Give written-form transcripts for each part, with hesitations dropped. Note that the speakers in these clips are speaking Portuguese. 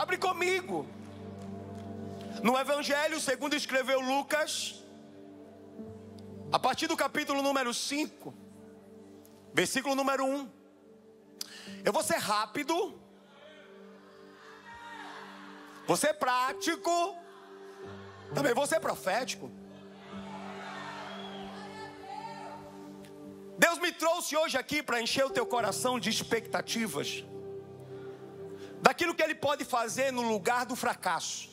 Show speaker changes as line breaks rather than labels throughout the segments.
Abre comigo no Evangelho segundo escreveu Lucas, a partir do capítulo número 5, versículo número 1. Eu vou ser rápido, vou ser prático, também vou ser profético. Deus me trouxe hoje aqui para encher o teu coração de expectativas daquilo que Ele pode fazer no lugar do fracasso.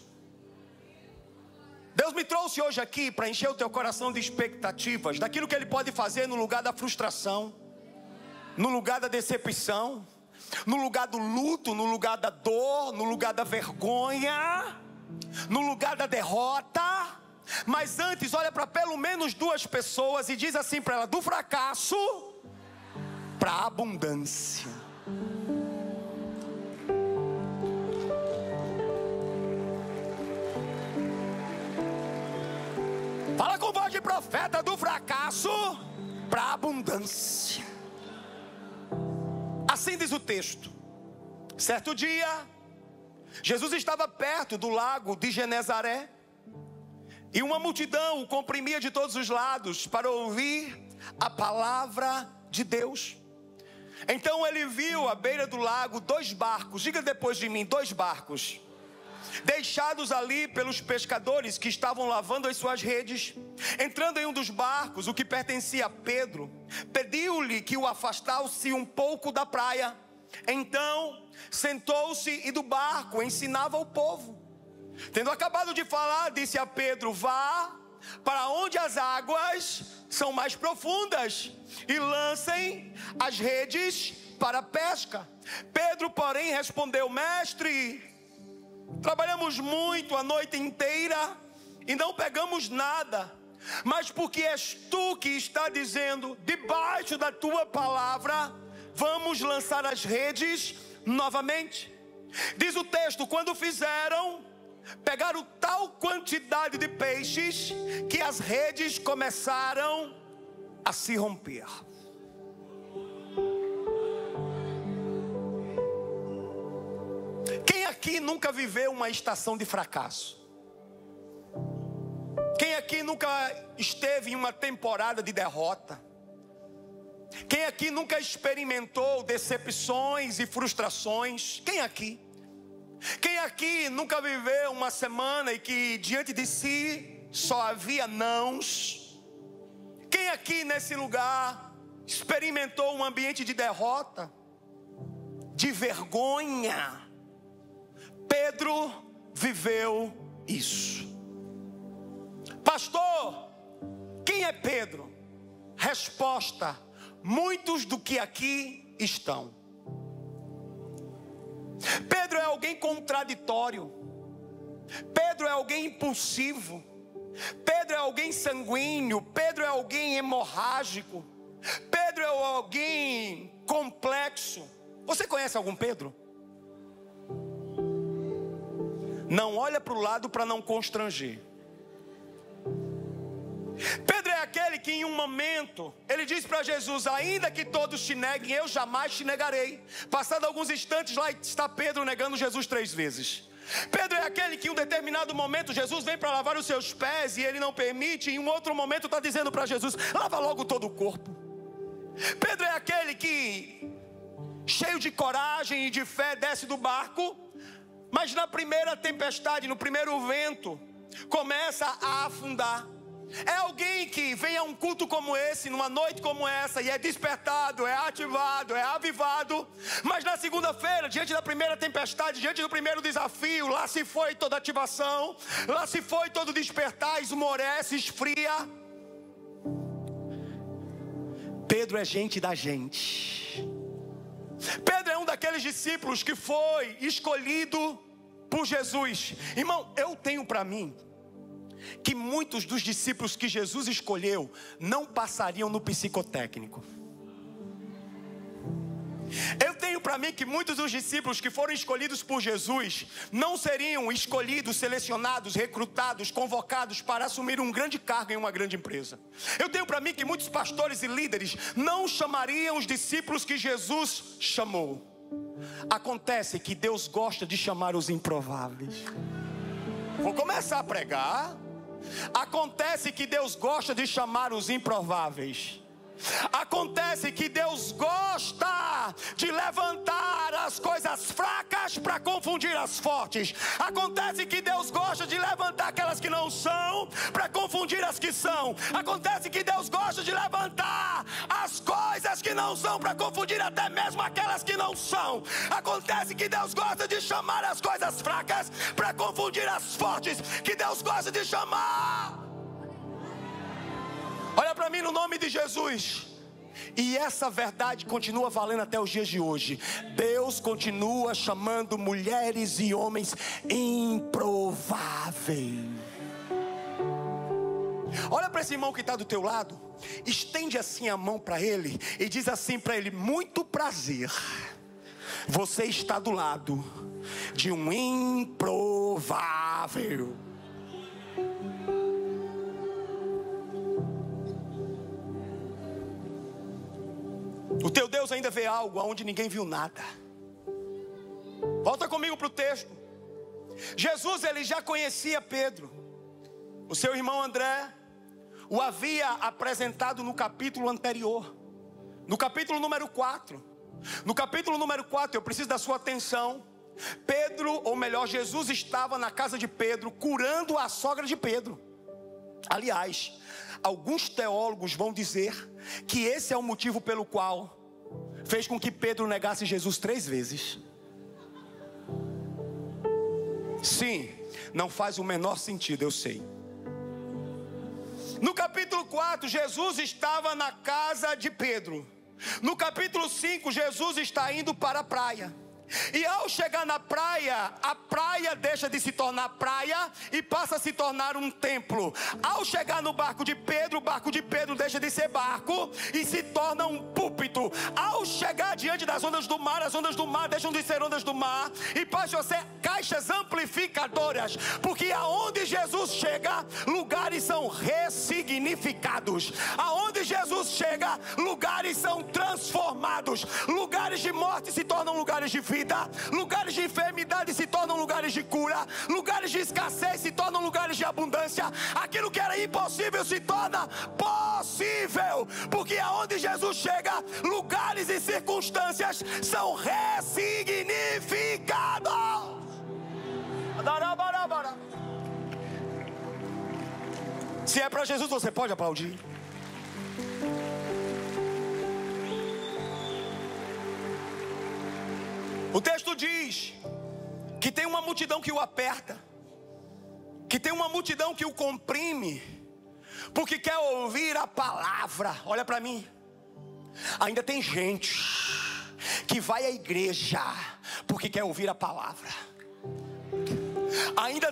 Deus me trouxe hoje aqui para encher o teu coração de expectativas daquilo que Ele pode fazer no lugar da frustração, no lugar da decepção, no lugar do luto, no lugar da dor, no lugar da vergonha, no lugar da derrota. Mas antes, olha para pelo menos duas pessoas e diz assim para ela: do fracasso para a abundância. Fala com voz de profeta: do fracasso para a abundância. Assim diz o texto. Certo dia, Jesus estava perto do lago de Genezaré, e uma multidão o comprimia de todos os lados para ouvir a palavra de Deus. Então ele viu à beira do lago dois barcos, diga depois de mim, dois barcos, deixados ali pelos pescadores que estavam lavando as suas redes. Entrando em um dos barcos, o que pertencia a Pedro, pediu-lhe que o afastasse um pouco da praia. Então sentou-se e do barco ensinava o povo. Tendo acabado de falar, disse a Pedro: vá para onde as águas são mais profundas e lancem as redes para a pesca. Pedro, porém, respondeu: mestre, trabalhamos muito a noite inteira e não pegamos nada, mas porque és tu que está dizendo, debaixo da tua palavra, vamos lançar as redes novamente. Diz o texto: quando fizeram, pegaram tal quantidade de peixes que as redes começaram a se romper. Quem aqui nunca viveu uma estação de fracasso? Quem aqui nunca esteve em uma temporada de derrota? Quem aqui nunca experimentou decepções e frustrações? Quem aqui? Quem aqui nunca viveu uma semana e que diante de si só havia nãos? Quem aqui nesse lugar experimentou um ambiente de derrota, de vergonha? Pedro viveu isso. Pastor, quem é Pedro? Resposta: muitos do que aqui estão. Pedro é alguém contraditório. Pedro é alguém impulsivo. Pedro é alguém sanguíneo. Pedro é alguém hemorrágico. Pedro é alguém complexo. Você conhece algum Pedro? Não olha para o lado para não constranger. Pedro é aquele que em um momento ele diz para Jesus: ainda que todos te neguem, eu jamais te negarei. Passado alguns instantes, lá está Pedro negando Jesus 3 vezes. Pedro é aquele que em um determinado momento Jesus vem para lavar os seus pés e ele não permite. Em um outro momento está dizendo para Jesus: lava logo todo o corpo. Pedro é aquele que, cheio de coragem e de fé, desce do barco, mas na primeira tempestade, no primeiro vento, começa a afundar. É alguém que vem a um culto como esse, numa noite como essa, e é despertado, é ativado, é avivado, mas na segunda-feira, diante da primeira tempestade, diante do primeiro desafio, lá se foi toda ativação, lá se foi todo despertar, esmorece, esfria. Pedro é gente da gente. Pedro é um daqueles discípulos que foi escolhido por Jesus. Irmão, eu tenho para mim que muitos dos discípulos que Jesus escolheu não passariam no psicotécnico. Eu tenho para mim que muitos dos discípulos que foram escolhidos por Jesus não seriam escolhidos, selecionados, recrutados, convocados para assumir um grande cargo em uma grande empresa. Eu tenho para mim que muitos pastores e líderes não chamariam os discípulos que Jesus chamou. Acontece que Deus gosta de chamar os improváveis. Vou começar a pregar. Acontece que Deus gosta de chamar os improváveis. Acontece que Deus gosta de levantar as coisas fracas para confundir as fortes. Acontece que Deus gosta de levantar aquelas que não são para confundir as que são. Acontece que Deus gosta de levantar as coisas que não são para confundir até mesmo aquelas que não são. Acontece que Deus gosta de chamar as coisas fracas para confundir as fortes. Que Deus gosta de chamar. Olha para mim no nome de Jesus. E essa verdade continua valendo até os dias de hoje. Deus continua chamando mulheres e homens improváveis. Olha para esse irmão que está do teu lado. Estende assim a mão para ele e diz assim para ele: muito prazer. Você está do lado de um improvável. O teu Deus ainda vê algo aonde ninguém viu nada. Volta comigo para o texto. Jesus, ele já conhecia Pedro. O seu irmão André o havia apresentado no capítulo anterior, no capítulo número 4. No capítulo número 4, eu preciso da sua atenção. Pedro, ou melhor, Jesus estava na casa de Pedro, curando a sogra de Pedro. Aliás, alguns teólogos vão dizer que esse é o motivo pelo qual fez com que Pedro negasse Jesus 3 vezes. Sim, não faz o menor sentido, eu sei. No capítulo 4, Jesus estava na casa de Pedro. No capítulo 5, Jesus está indo para a praia. E ao chegar na praia, a praia deixa de se tornar praia e passa a se tornar um templo. Ao chegar no barco de Pedro, o barco de Pedro deixa de ser barco e se torna um púlpito. Ao chegar diante das ondas do mar, as ondas do mar deixam de ser ondas do mar e passam a ser caixas amplificadoras. Porque aonde Jesus chega, lugares são ressignificados. Aonde Jesus chega, lugares são transformados. Lugares de morte se tornam lugares de vida. Lugares de enfermidade se tornam lugares de cura. Lugares de escassez se tornam lugares de abundância. Aquilo que era impossível se torna possível. Porque aonde Jesus chega, lugares e circunstâncias são ressignificados. Se é para Jesus, você pode aplaudir. O texto diz que tem uma multidão que o aperta, que tem uma multidão que o comprime, porque quer ouvir a palavra. Olha para mim, ainda tem gente que vai à igreja porque quer ouvir a palavra. Ainda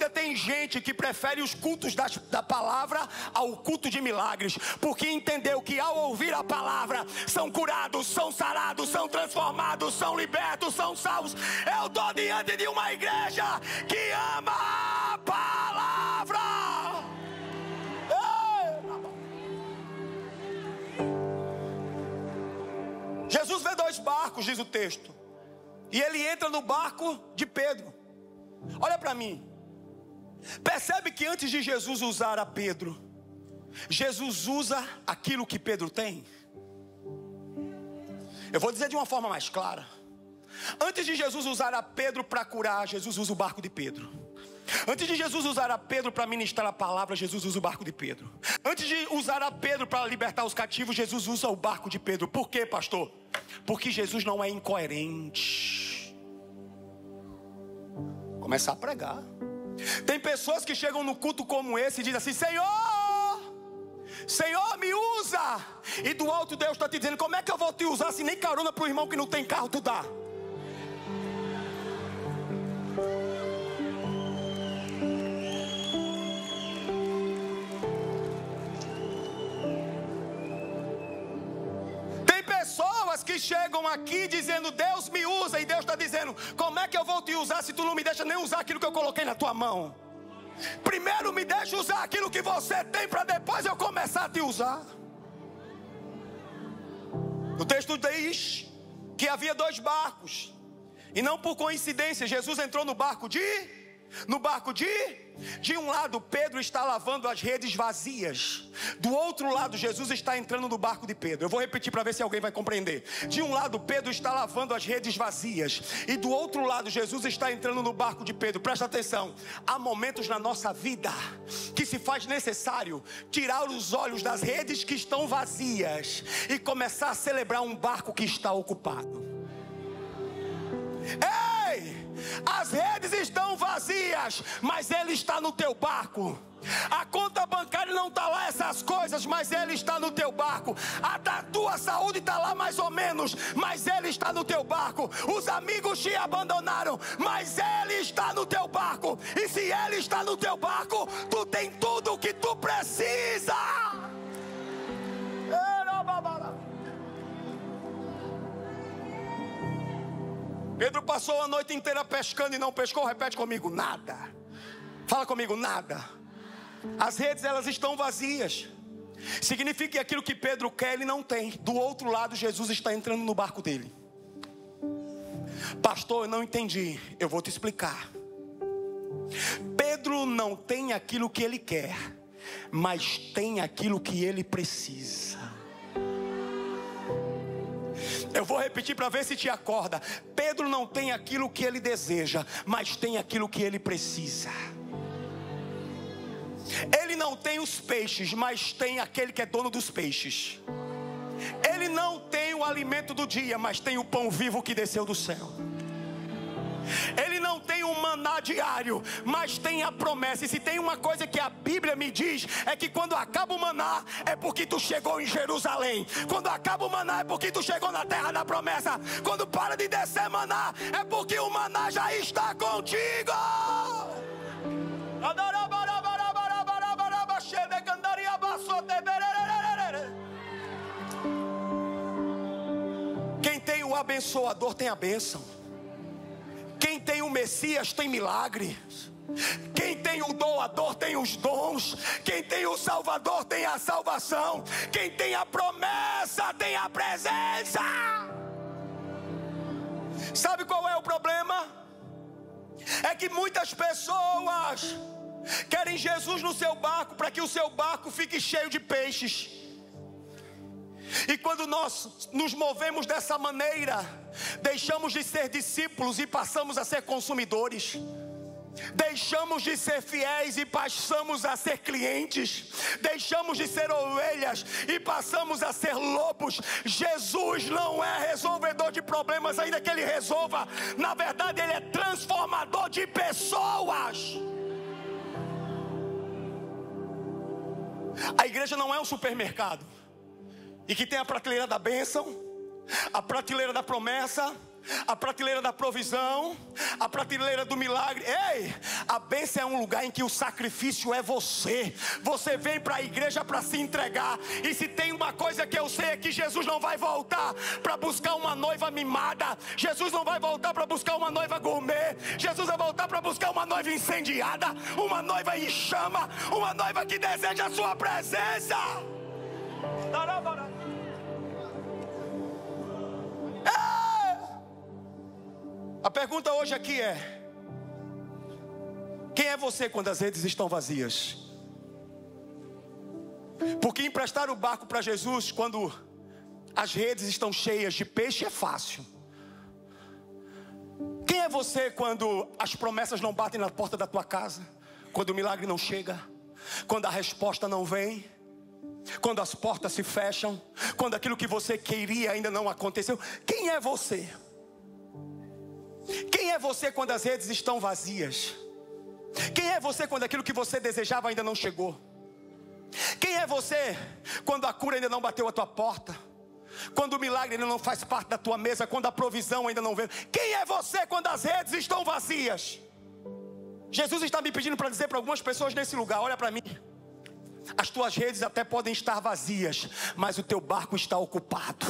tem gente que prefere os cultos da palavra ao culto de milagres, porque entendeu que ao ouvir a palavra são curados, são sarados, são transformados, são libertos, são salvos. Eu estou diante de uma igreja que ama a palavra. Jesus vê 2 barcos, diz o texto, e ele entra no barco de Pedro. Olha para mim. Percebe que antes de Jesus usar a Pedro, Jesus usa aquilo que Pedro tem? Eu vou dizer de uma forma mais clara. Antes de Jesus usar a Pedro para curar, Jesus usa o barco de Pedro. Antes de Jesus usar a Pedro para ministrar a palavra, Jesus usa o barco de Pedro. Antes de usar a Pedro para libertar os cativos, Jesus usa o barco de Pedro. Por quê, pastor? Porque Jesus não é incoerente. Começar a pregar. Tem pessoas que chegam no culto como esse e dizem assim: Senhor, me usa. E do alto Deus está te dizendo: como é que eu vou te usar se nem carona para o irmão que não tem carro tu dá? Pessoas que chegam aqui dizendo: Deus me usa, e Deus está dizendo: como é que eu vou te usar se tu não me deixa nem usar aquilo que eu coloquei na tua mão? Primeiro me deixa usar aquilo que você tem, para depois eu começar a te usar. O texto diz que havia 2 barcos. E não por coincidência, Jesus entrou no barco de um lado Pedro está lavando as redes vazias. Do outro lado Jesus está entrando no barco de Pedro. Eu vou repetir para ver se alguém vai compreender. De um lado Pedro está lavando as redes vazias, e do outro lado Jesus está entrando no barco de Pedro. Presta atenção. Há momentos na nossa vida que se faz necessário tirar os olhos das redes que estão vazias e começar a celebrar um barco que está ocupado. Ei! As redes estão vazias, mas Ele está no teu barco. A conta bancária não está lá, essas coisas, mas Ele está no teu barco. A da tua saúde está lá mais ou menos, mas Ele está no teu barco. Os amigos te abandonaram, mas Ele está no teu barco. E se Ele está no teu barco, tu tem tudo o que tu precisa. Pedro passou a noite inteira pescando e não pescou. Repete comigo, nada. Fala comigo, nada. As redes, elas estão vazias. Significa que aquilo que Pedro quer, ele não tem. Do outro lado, Jesus está entrando no barco dele. Pastor, eu não entendi. Eu vou te explicar. Pedro não tem aquilo que ele quer, mas tem aquilo que ele precisa. Eu vou repetir para ver se te acorda. Pedro não tem aquilo que ele deseja, mas tem aquilo que ele precisa. Ele não tem os peixes, mas tem aquele que é dono dos peixes. Ele não tem o alimento do dia, mas tem o pão vivo que desceu do céu. Ele não tem um maná diário, mas tem a promessa. E se tem uma coisa que a Bíblia me diz, é que quando acaba o maná, é porque tu chegou em Jerusalém. Quando acaba o maná, é porque tu chegou na terra da promessa. Quando para de descer maná, é porque o maná já está contigo. Quem tem o abençoador tem a bênção. Quem tem o Messias tem milagre. Quem tem o doador tem os dons. Quem tem o Salvador tem a salvação. Quem tem a promessa tem a presença. Sabe qual é o problema? É que muitas pessoas querem Jesus no seu barco para que o seu barco fique cheio de peixes. E quando nós nos movemos dessa maneira, deixamos de ser discípulos e passamos a ser consumidores. Deixamos de ser fiéis e passamos a ser clientes. Deixamos de ser ovelhas e passamos a ser lobos. Jesus não é resolvedor de problemas, ainda que Ele resolva. Na verdade, Ele é transformador de pessoas. A igreja não é um supermercado e que tem a prateleira da bênção, a prateleira da promessa, a prateleira da provisão, a prateleira do milagre. Ei, a bênção é um lugar em que o sacrifício é você. Você vem para a igreja para se entregar. E se tem uma coisa que eu sei, é que Jesus não vai voltar para buscar uma noiva mimada. Jesus não vai voltar para buscar uma noiva gourmet. Jesus vai voltar para buscar uma noiva incendiada, uma noiva em chama, uma noiva que deseja a sua presença. A pergunta hoje aqui é: quem é você quando as redes estão vazias? Porque emprestar o barco para Jesus quando as redes estão cheias de peixe é fácil. Quem é você quando as promessas não batem na porta da tua casa? Quando o milagre não chega? Quando a resposta não vem? Quando as portas se fecham? Quando aquilo que você queria ainda não aconteceu? Quem é você? Quem é você quando as redes estão vazias? Quem é você quando aquilo que você desejava ainda não chegou? Quem é você quando a cura ainda não bateu a tua porta? Quando o milagre ainda não faz parte da tua mesa? Quando a provisão ainda não veio? Quem é você quando as redes estão vazias? Jesus está me pedindo para dizer para algumas pessoas nesse lugar: olha para mim. As tuas redes até podem estar vazias, mas o teu barco está ocupado.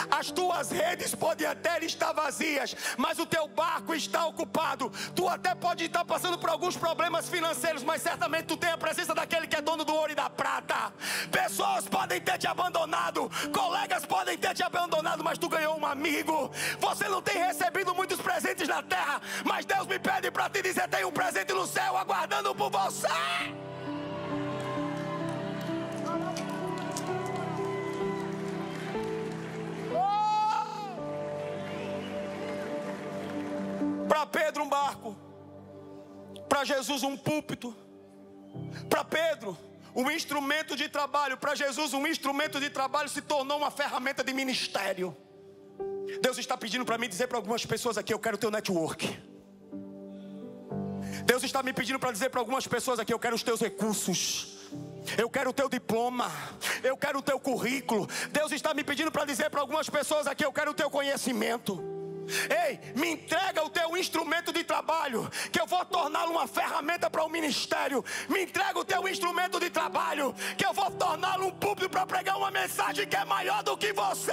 As tuas redes podem até estar vazias, mas o teu barco está ocupado. Tu até pode estar passando por alguns problemas financeiros, mas certamente tu tem a presença daquele que é dono do ouro e da prata. Pessoas podem ter te abandonado, colegas podem ter te abandonado, mas tu ganhou um amigo. Você não tem recebido muitos presentes na terra, mas Deus me pede para te dizer: tem um presente no céu aguardando por você. Para Pedro um barco, para Jesus um púlpito. Para Pedro um instrumento de trabalho, para Jesus um instrumento de trabalho se tornou uma ferramenta de ministério. Deus está pedindo para mim dizer para algumas pessoas aqui: eu quero o teu network. Deus está me pedindo para dizer para algumas pessoas aqui: eu quero os teus recursos, eu quero o teu diploma, eu quero o teu currículo. Deus está me pedindo para dizer para algumas pessoas aqui: eu quero o teu conhecimento. Ei, me entrega o teu instrumento de trabalho, que eu vou torná-lo uma ferramenta para o ministério. Me entrega o teu instrumento de trabalho, que eu vou torná-lo um púlpito para pregar uma mensagem que é maior do que você.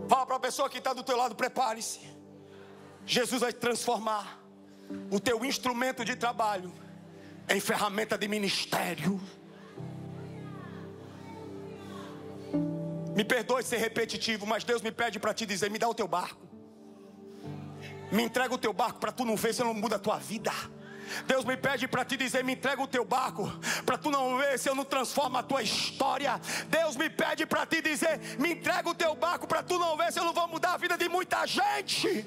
Fala para a pessoa que está do teu lado: prepare-se. Jesus vai transformar o teu instrumento de trabalho em ferramenta de ministério. Me perdoe ser repetitivo, mas Deus me pede para te dizer: me dá o teu barco. Me entrega o teu barco para tu não ver se eu não muda a tua vida. Deus me pede para te dizer: me entrega o teu barco para tu não ver se eu não transformo a tua história. Deus me pede para te dizer: me entrega o teu barco para tu não ver se eu não vou mudar a vida de muita gente.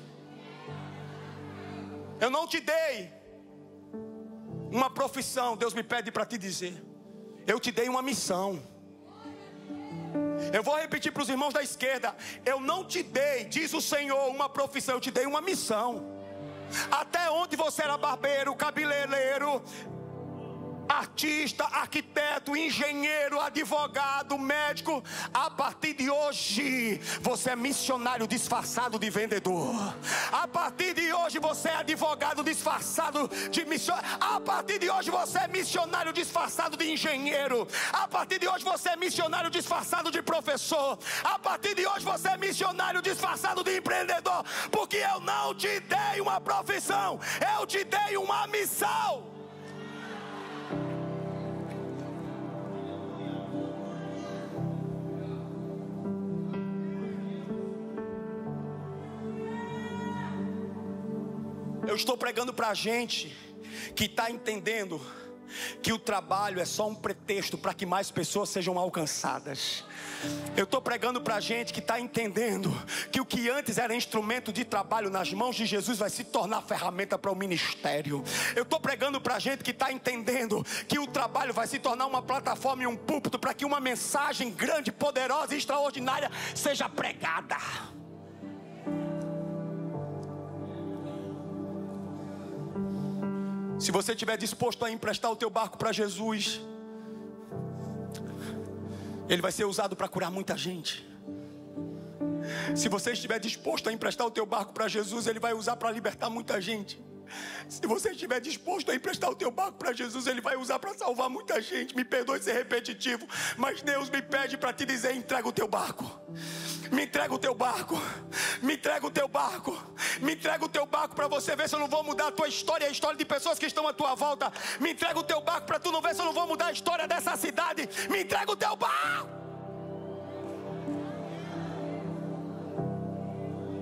Eu não te dei uma profissão. Deus me pede para te dizer: eu te dei uma missão. Eu vou repetir para os irmãos da esquerda: eu não te dei, diz o Senhor, uma profissão, eu te dei uma missão. Até onde você era barbeiro, cabeleireiro, artista, arquiteto, engenheiro, advogado, médico, a partir de hoje você é missionário disfarçado de vendedor. A partir de hoje você é advogado disfarçado de missionário. A partir de hoje você é missionário disfarçado de engenheiro. A partir de hoje você é missionário disfarçado de professor. A partir de hoje você é missionário disfarçado de empreendedor. Porque eu não te dei uma profissão, eu te dei uma missão. Eu estou pregando para a gente que está entendendo que o trabalho é só um pretexto para que mais pessoas sejam alcançadas. Eu estou pregando para a gente que está entendendo que o que antes era instrumento de trabalho nas mãos de Jesus vai se tornar ferramenta para o ministério. Eu estou pregando para a gente que está entendendo que o trabalho vai se tornar uma plataforma e um púlpito para que uma mensagem grande, poderosa e extraordinária seja pregada. Se você estiver disposto a emprestar o teu barco para Jesus, ele vai ser usado para curar muita gente. Se você estiver disposto a emprestar o teu barco para Jesus, ele vai usar para libertar muita gente. Se você estiver disposto a emprestar o teu barco para Jesus, ele vai usar para salvar muita gente. Me perdoe ser repetitivo, mas Deus me pede para te dizer: entrega o teu barco. Me entrega o teu barco. Me entrega o teu barco. Me entrega o teu barco para você ver se eu não vou mudar a tua história, a história de pessoas que estão à tua volta. Me entrega o teu barco para tu não ver se eu não vou mudar a história dessa cidade. Me entrega o teu barco.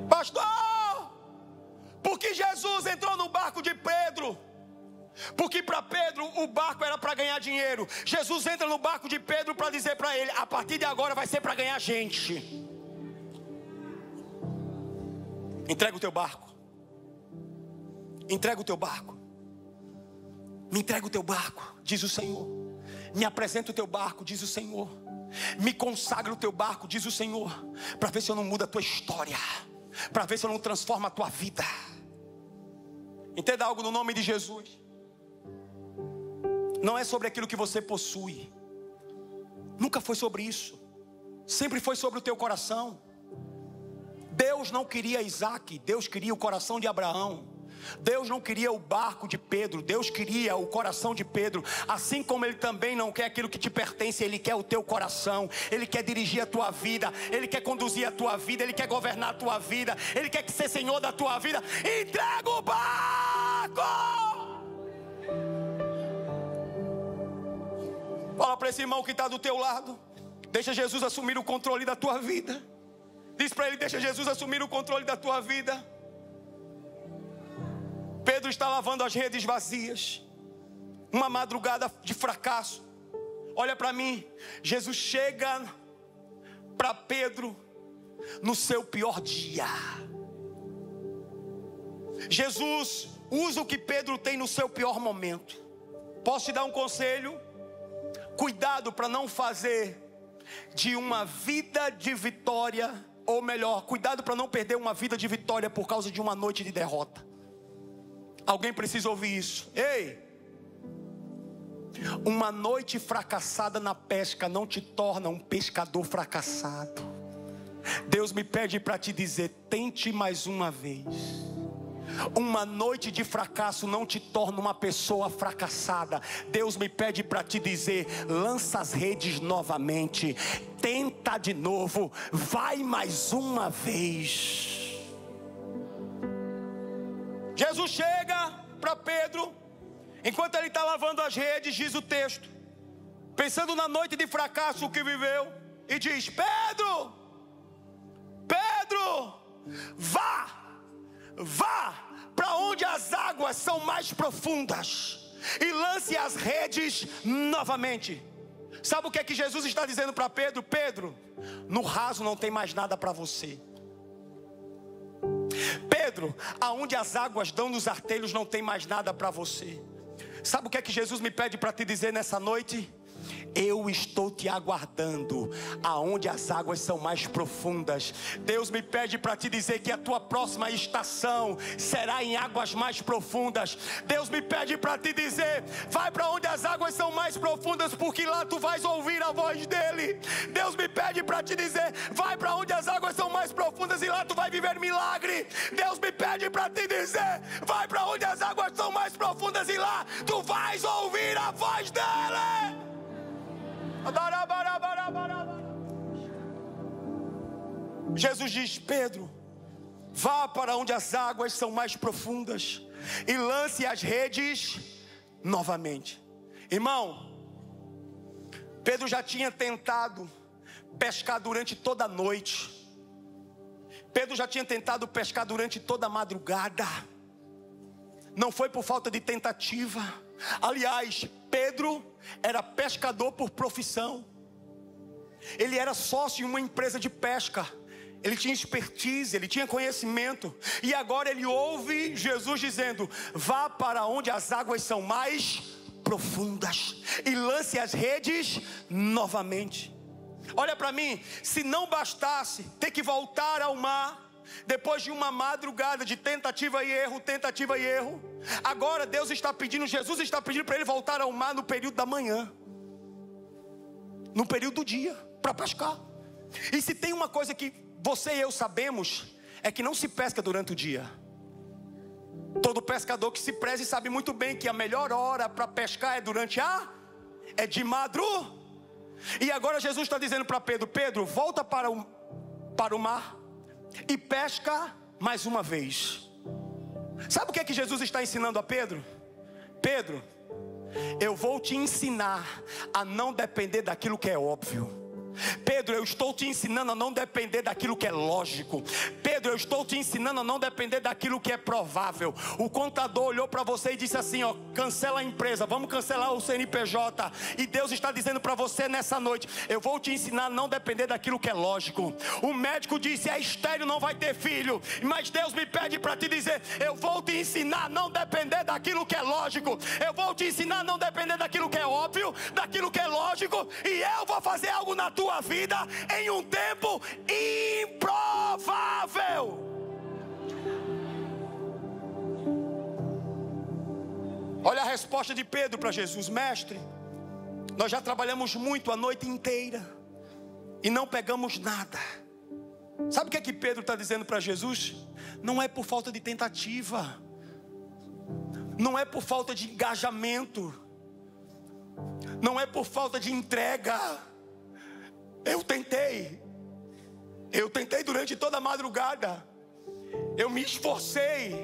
Pastor, porque Jesus entrou no barco de Pedro? Porque para Pedro o barco era para ganhar dinheiro. Jesus entra no barco de Pedro para dizer para ele: a partir de agora vai ser para ganhar gente. Entrega o teu barco. Entrega o teu barco. Me entrega o teu barco, diz o Senhor. Me apresenta o teu barco, diz o Senhor. Me consagra o teu barco, diz o Senhor, para ver se eu não mudo a tua história, para ver se eu não transformo a tua vida. Entenda algo no nome de Jesus. Não é sobre aquilo que você possui. Nunca foi sobre isso. Sempre foi sobre o teu coração. Deus não queria Isaac, Deus queria o coração de Abraão. Deus não queria o barco de Pedro, Deus queria o coração de Pedro. Assim como Ele também não quer aquilo que te pertence, Ele quer o teu coração. Ele quer dirigir a tua vida, Ele quer conduzir a tua vida, Ele quer governar a tua vida, Ele quer ser Senhor da tua vida. Entrega o barco. Fala para esse irmão que está do teu lado: deixa Jesus assumir o controle da tua vida. Diz para ele: deixa Jesus assumir o controle da tua vida. Pedro está lavando as redes vazias, uma madrugada de fracasso. Olha para mim, Jesus chega para Pedro no seu pior dia. Jesus usa o que Pedro tem no seu pior momento. Posso te dar um conselho? Cuidado para não fazer de uma vida de vitória, ou melhor, cuidado para não perder uma vida de vitória por causa de uma noite de derrota. Alguém precisa ouvir isso. Ei, uma noite fracassada na pesca não te torna um pescador fracassado. Deus me pede para te dizer: tente mais uma vez. Uma noite de fracasso não te torna uma pessoa fracassada. Deus me pede para te dizer: lança as redes novamente, tenta de novo, vai mais uma vez. Jesus chega para Pedro, enquanto ele está lavando as redes, diz o texto, pensando na noite de fracasso que viveu, e diz: Pedro, Pedro, vá para onde as águas são mais profundas e lance as redes novamente. Sabe o que é que Jesus está dizendo para Pedro? Pedro, no raso não tem mais nada para você. Pedro, aonde as águas dão nos artelhos não tem mais nada para você. Sabe o que é que Jesus me pede para te dizer nessa noite? Eu estou te aguardando aonde as águas são mais profundas. Deus me pede para te dizer que a tua próxima estação será em águas mais profundas. Deus me pede para te dizer: vai para onde as águas são mais profundas, porque lá tu vais ouvir a voz dele. Deus me pede para te dizer: vai para onde as águas são mais profundas e lá tu vai viver milagre. Deus me pede para te dizer: vai para onde as águas são mais profundas e lá tu vais ouvir a voz dele. Jesus diz: Pedro, vá para onde as águas são mais profundas e lance as redes novamente. Irmão, Pedro já tinha tentado pescar durante toda a noite. Pedro já tinha tentado pescar durante toda a madrugada. Não foi por falta de tentativa. Aliás, Pedro era pescador por profissão. Ele era sócio em uma empresa de pesca. Ele tinha expertise, ele tinha conhecimento. E agora ele ouve Jesus dizendo: vá para onde as águas são mais profundas e lance as redes novamente. Olha para mim, se não bastasse ter que voltar ao mar depois de uma madrugada de tentativa e erro, agora Deus está pedindo, Jesus está pedindo para ele voltar ao mar no período da manhã, no período do dia, para pescar. E se tem uma coisa que você e eu sabemos, é que não se pesca durante o dia. Todo pescador que se preze sabe muito bem que a melhor hora para pescar é de madrugada. E agora Jesus está dizendo para Pedro: Pedro, volta para o mar e pesca mais uma vez. Sabe o que é que Jesus está ensinando a Pedro? Pedro, eu vou te ensinar a não depender daquilo que é óbvio. Pedro, eu estou te ensinando a não depender daquilo que é lógico. Pedro, eu estou te ensinando a não depender daquilo que é provável. O contador olhou para você e disse assim: ó, cancela a empresa, vamos cancelar o CNPJ. E Deus está dizendo para você nessa noite: eu vou te ensinar a não depender daquilo que é lógico. O médico disse: é estéril, não vai ter filho. Mas Deus me pede para te dizer: eu vou te ensinar a não depender daquilo que é lógico. Eu vou te ensinar a não depender daquilo que é óbvio, daquilo que é lógico. E eu vou fazer algo na tua vida em um tempo improvável. Olha a resposta de Pedro para Jesus: mestre, nós já trabalhamos muito a noite inteira e não pegamos nada. Sabe o que é que Pedro está dizendo para Jesus? Não é por falta de tentativa, Não é por falta de engajamento, não é por falta de entrega. Eu tentei durante toda a madrugada, eu me esforcei,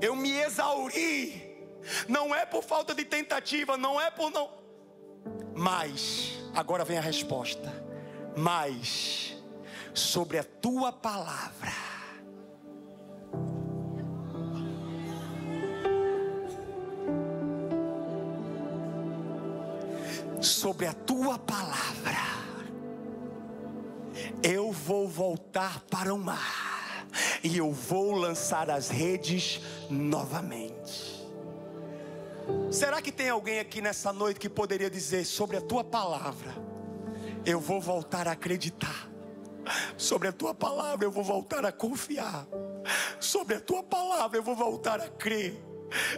eu me exauri. Não é por falta de tentativa, não é por não. Mas, agora vem a resposta. Mas, sobre a tua palavra, sobre a tua palavra, eu vou voltar para o mar, e eu vou lançar as redes novamente. Será que tem alguém aqui nessa noite que poderia dizer: sobre a tua palavra, eu vou voltar a acreditar. Sobre a tua palavra, eu vou voltar a confiar. Sobre a tua palavra, eu vou voltar a crer.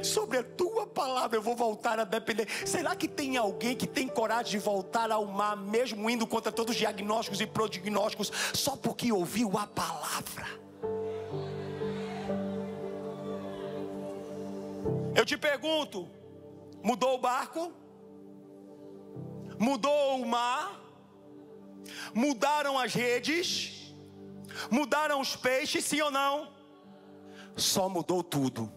Sobre a tua palavra, eu vou voltar a depender. Será que tem alguém que tem coragem de voltar ao mar, mesmo indo contra todos os diagnósticos e prodignósticos, só porque ouviu a palavra? Eu te pergunto: mudou o barco? Mudou o mar? Mudaram as redes? Mudaram os peixes, sim ou não? Só mudou tudo.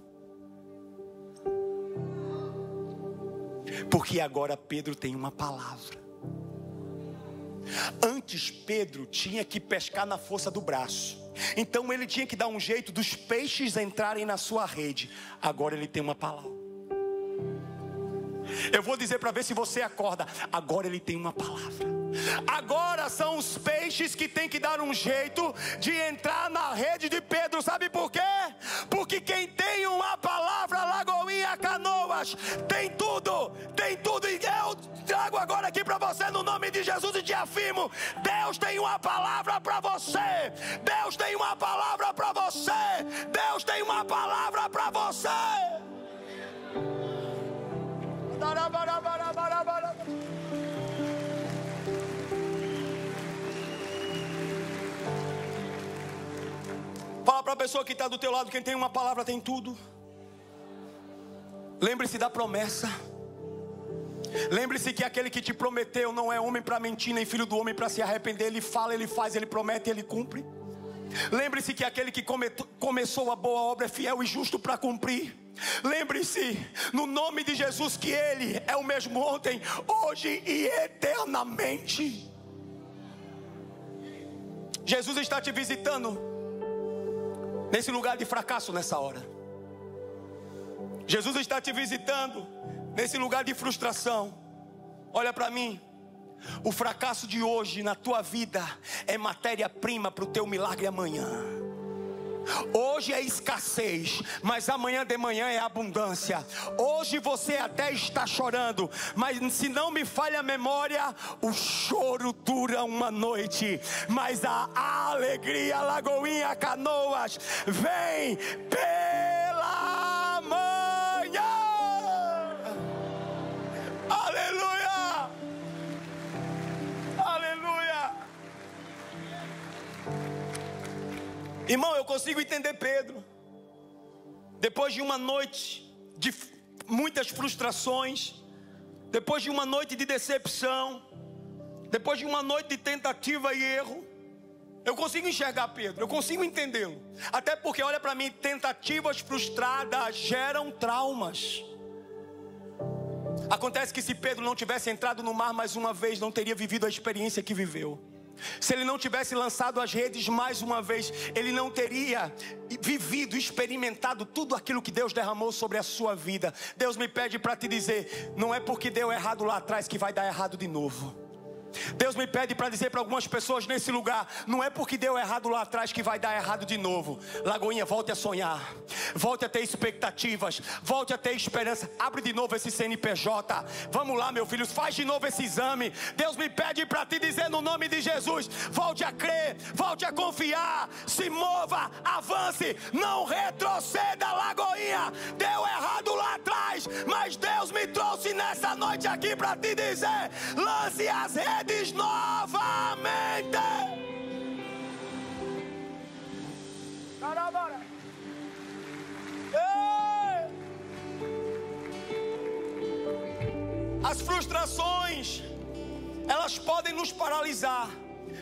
Porque agora Pedro tem uma palavra. Antes Pedro tinha que pescar na força do braço. Então ele tinha que dar um jeito dos peixes entrarem na sua rede. Agora ele tem uma palavra. Eu vou dizer para ver se você acorda. Agora ele tem uma palavra. Agora são os peixes que tem que dar um jeito de entrar na rede de Pedro. Sabe por quê? Porque quem tem uma palavra, Lagoinha, Canoas, tem tudo. Tem tudo. E eu trago agora aqui para você, no nome de Jesus, e te afirmo: Deus tem uma palavra para você. Deus tem uma palavra para você. Deus tem uma palavra para você. Fala para a pessoa que está do teu lado: quem tem uma palavra tem tudo. Lembre-se da promessa. Lembre-se que aquele que te prometeu não é homem para mentir, nem filho do homem para se arrepender. Ele fala, ele faz, ele promete, ele cumpre. Lembre-se que aquele que começou a boa obra é fiel e justo para cumprir. Lembre-se, no nome de Jesus, que Ele é o mesmo ontem, hoje e eternamente. Jesus está te visitando nesse lugar de fracasso nessa hora. Jesus está te visitando nesse lugar de frustração. Olha para mim. O fracasso de hoje na tua vida é matéria-prima para o teu milagre amanhã. Hoje é escassez, mas amanhã de manhã é abundância. Hoje você até está chorando, mas se não me falha a memória, o choro dura uma noite, mas a alegria, Lagoinha, Canoas, vem pela manhã. Aleluia, aleluia. Irmão, eu consigo entender Pedro. Depois de uma noite de muitas frustrações, depois de uma noite de decepção, depois de uma noite de tentativa e erro, eu consigo enxergar Pedro, eu consigo entendê-lo. Até porque, olha para mim, tentativas frustradas geram traumas. Acontece que se Pedro não tivesse entrado no mar mais uma vez, não teria vivido a experiência que viveu. Se ele não tivesse lançado as redes mais uma vez, ele não teria vivido, experimentado tudo aquilo que Deus derramou sobre a sua vida. Deus me pede para te dizer: não é porque deu errado lá atrás que vai dar errado de novo. Deus me pede para dizer para algumas pessoas nesse lugar: não é porque deu errado lá atrás que vai dar errado de novo. Lagoinha, volte a sonhar, volte a ter expectativas, volte a ter esperança. Abre de novo esse CNPJ. Vamos lá, meu filho, faz de novo esse exame. Deus me pede para te dizer no nome de Jesus: volte a crer, volte a confiar, se mova, avance, não retroceda. Lagoinha, deu errado lá atrás, mas Deus me trouxe nessa noite aqui para te dizer: lance as redes novamente. As frustrações, elas podem nos paralisar,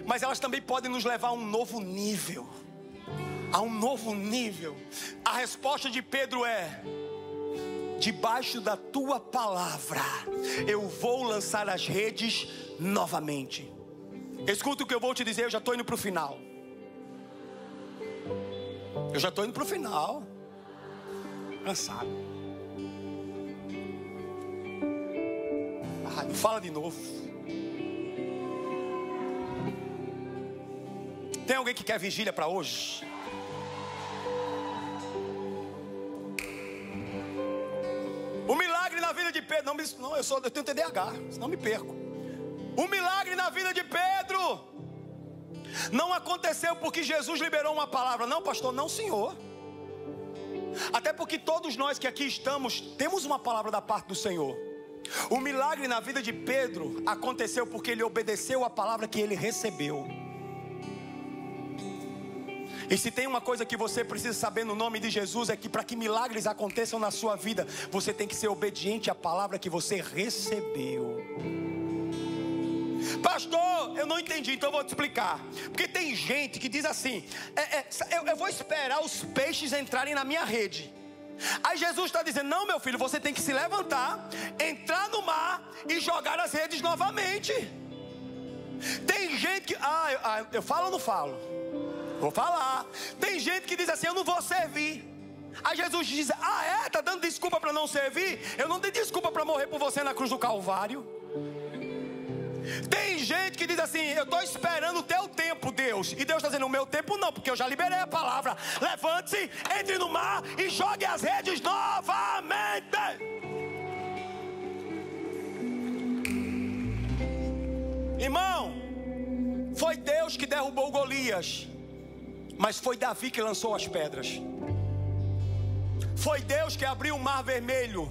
mas elas também podem nos levar a um novo nível. A um novo nível. A resposta de Pedro é: debaixo da tua palavra eu vou lançar as redes novamente. Escuta o que eu vou te dizer, eu já estou indo para o final. Eu já estou indo para o final. Cansado. Não fala de novo. Tem alguém que quer vigília para hoje? O milagre na vida de Pedro, eu tenho TDAH, senão me perco. O milagre na vida de Pedro não aconteceu porque Jesus liberou uma palavra. Não, pastor, não, senhor. Até porque todos nós que aqui estamos temos uma palavra da parte do Senhor. O milagre na vida de Pedro aconteceu porque ele obedeceu a palavra que ele recebeu. E se tem uma coisa que você precisa saber no nome de Jesus, é que para que milagres aconteçam na sua vida, você tem que ser obediente à palavra que você recebeu. Pastor, eu não entendi, então eu vou te explicar. Porque tem gente que diz assim: eu vou esperar os peixes entrarem na minha rede. Aí Jesus está dizendo: não, meu filho, você tem que se levantar, entrar no mar e jogar as redes novamente. Tem gente que... eu falo ou não falo? Vou falar. Tem gente que diz assim: eu não vou servir. Aí Jesus diz: tá dando desculpa para não servir? Eu não dei desculpa para morrer por você na cruz do Calvário. Tem gente que diz assim: eu estou esperando o teu tempo, Deus. E Deus está dizendo: o meu tempo não, porque eu já liberei a palavra. Levante-se, entre no mar e jogue as redes novamente. Irmão, foi Deus que derrubou Golias, mas foi Davi que lançou as pedras. Foi Deus que abriu o mar vermelho,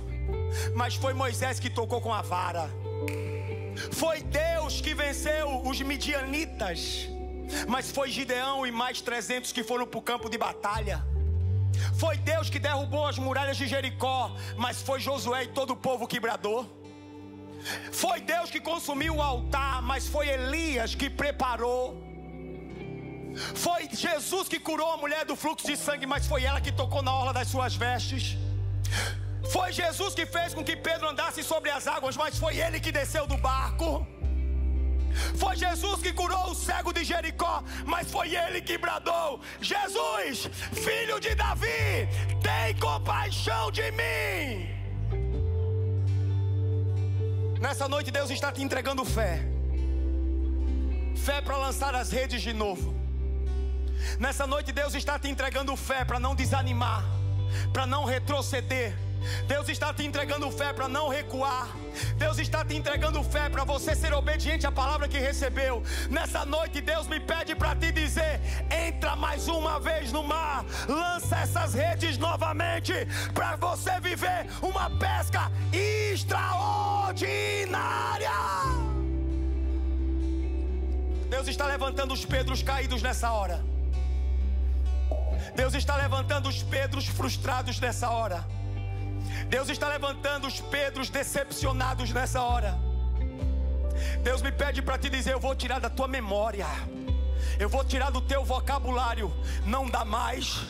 mas foi Moisés que tocou com a vara. Foi Deus que venceu os midianitas, mas foi Gideão e mais 300 que foram para o campo de batalha. Foi Deus que derrubou as muralhas de Jericó, mas foi Josué e todo o povo que bradou. Foi Deus que consumiu o altar, mas foi Elias que preparou. Foi Jesus que curou a mulher do fluxo de sangue, mas foi ela que tocou na orla das suas vestes. Foi Jesus que fez com que Pedro andasse sobre as águas, mas foi ele que desceu do barco. Foi Jesus que curou o cego de Jericó, mas foi ele que bradou: Jesus, filho de Davi, tem compaixão de mim. Nessa noite Deus está te entregando fé. Fé para lançar as redes de novo. Nessa noite Deus está te entregando fé para não desanimar, para não retroceder. Deus está te entregando fé para não recuar. Deus está te entregando fé para você ser obediente à palavra que recebeu. Nessa noite Deus me pede para te dizer: entra mais uma vez no mar, lança essas redes novamente, para você viver uma pesca extraordinária. Deus está levantando os Pedros caídos nessa hora. Deus está levantando os Pedros frustrados nessa hora. Deus está levantando os Pedros decepcionados nessa hora. Deus me pede para te dizer: eu vou tirar da tua memória, eu vou tirar do teu vocabulário. Não dá mais,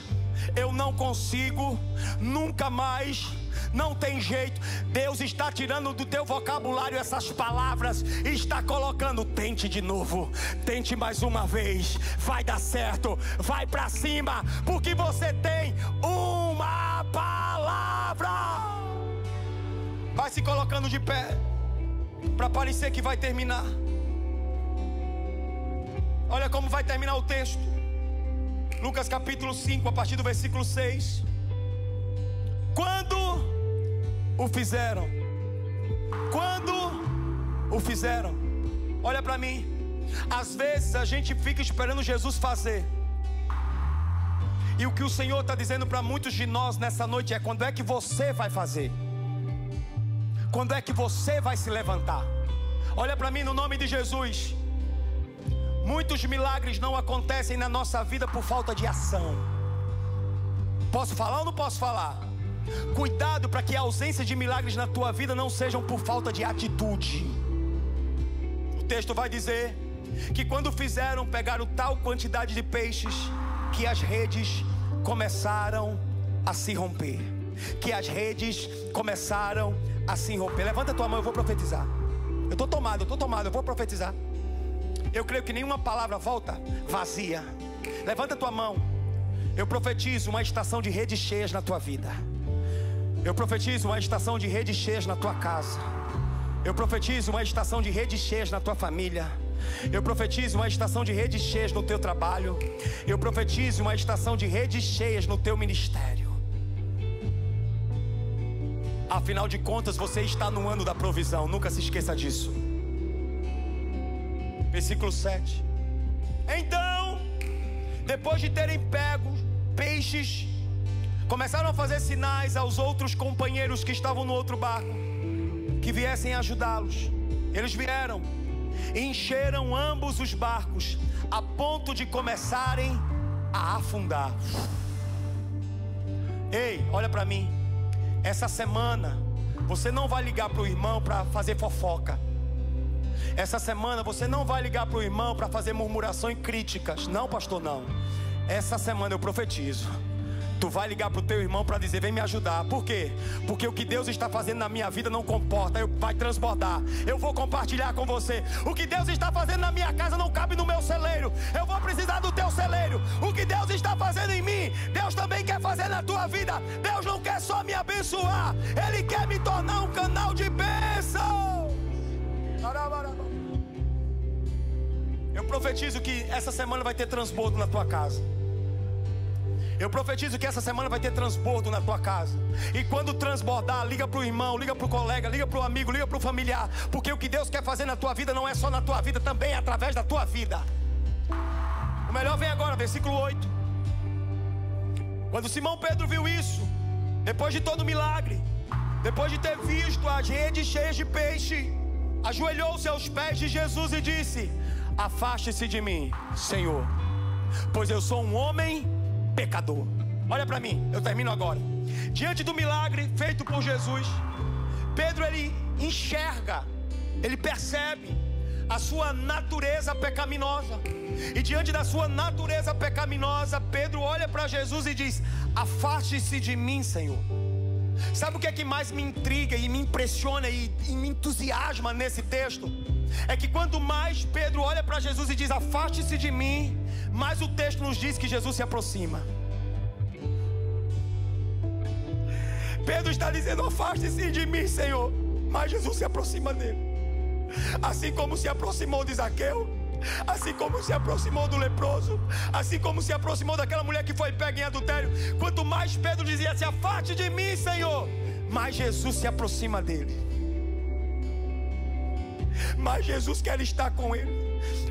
eu não consigo, nunca mais, não tem jeito. Deus está tirando do teu vocabulário essas palavras e está colocando: tente de novo, tente mais uma vez, vai dar certo, vai para cima, porque você tem uma palavra. Vai se colocando de pé, para parecer que vai terminar. Olha como vai terminar o texto. Lucas capítulo 5, a partir do versículo 6. Quando o fizeram, olha para mim. Às vezes a gente fica esperando Jesus fazer, e o que o Senhor está dizendo para muitos de nós nessa noite é: quando é que você vai fazer? Quando é que você vai se levantar? Olha para mim no nome de Jesus. Muitos milagres não acontecem na nossa vida por falta de ação. Posso falar ou não posso falar? Cuidado para que a ausência de milagres na tua vida não sejam por falta de atitude. O texto vai dizer que quando fizeram, pegaram tal quantidade de peixes que as redes começaram a se romper. Que as redes começaram a se romper. Levanta a tua mão, eu vou profetizar. Eu estou tomado, eu vou profetizar. Eu creio que nenhuma palavra volta vazia. Levanta a tua mão. Eu profetizo uma estação de redes cheias na tua vida. Eu profetizo uma estação de redes cheias na tua casa. Eu profetizo uma estação de redes cheias na tua família. Eu profetizo uma estação de redes cheias no teu trabalho. Eu profetizo uma estação de redes cheias no teu ministério. Afinal de contas, você está no ano da provisão. Nunca se esqueça disso. Versículo 7. Então, depois de terem pego peixes, começaram a fazer sinais aos outros companheiros que estavam no outro barco, que viessem ajudá-los. Eles vieram e encheram ambos os barcos, a ponto de começarem a afundar. Ei, olha para mim. Essa semana você não vai ligar para o irmão para fazer fofoca. Essa semana você não vai ligar para o irmão para fazer murmuração e críticas. Não, pastor, não. Essa semana eu profetizo, tu vai ligar para o teu irmão para dizer: vem me ajudar. Por quê? Porque o que Deus está fazendo na minha vida não comporta, vai transbordar. Eu vou compartilhar com você. O que Deus está fazendo na minha casa não cabe no meu celeiro. Eu vou precisar do teu celeiro. O que Deus está fazendo em mim, Deus também quer fazer na tua vida. Deus não quer só me abençoar, Ele quer me tornar um canal de bênção. Eu profetizo que essa semana vai ter transbordo na tua casa. Eu profetizo que essa semana vai ter transbordo na tua casa. E quando transbordar, liga para o irmão, liga para o colega, liga para o amigo, liga para o familiar. Porque o que Deus quer fazer na tua vida não é só na tua vida, também é através da tua vida. O melhor vem agora, versículo 8. Quando Simão Pedro viu isso, depois de todo o milagre, depois de ter visto as redes cheias de peixe, ajoelhou-se aos pés de Jesus e disse: afaste-se de mim, Senhor, pois eu sou um homem pecador. Olha para mim, eu termino agora. Diante do milagre feito por Jesus, Pedro, ele enxerga, ele percebe a sua natureza pecaminosa. E diante da sua natureza pecaminosa, Pedro olha para Jesus e diz: afaste-se de mim, Senhor. Sabe o que é que mais me intriga e me impressiona e me entusiasma nesse texto? É que quanto mais Pedro olha para Jesus e diz: afaste-se de mim, mais o texto nos diz que Jesus se aproxima. Pedro está dizendo: afaste-se de mim, Senhor, mas Jesus se aproxima dele. Assim como se aproximou de Zaqueu, assim como se aproximou do leproso, assim como se aproximou daquela mulher que foi pega em adultério. Quanto mais Pedro dizia: se afaste de mim, Senhor, mais Jesus se aproxima dele. Mas Jesus quer estar com ele.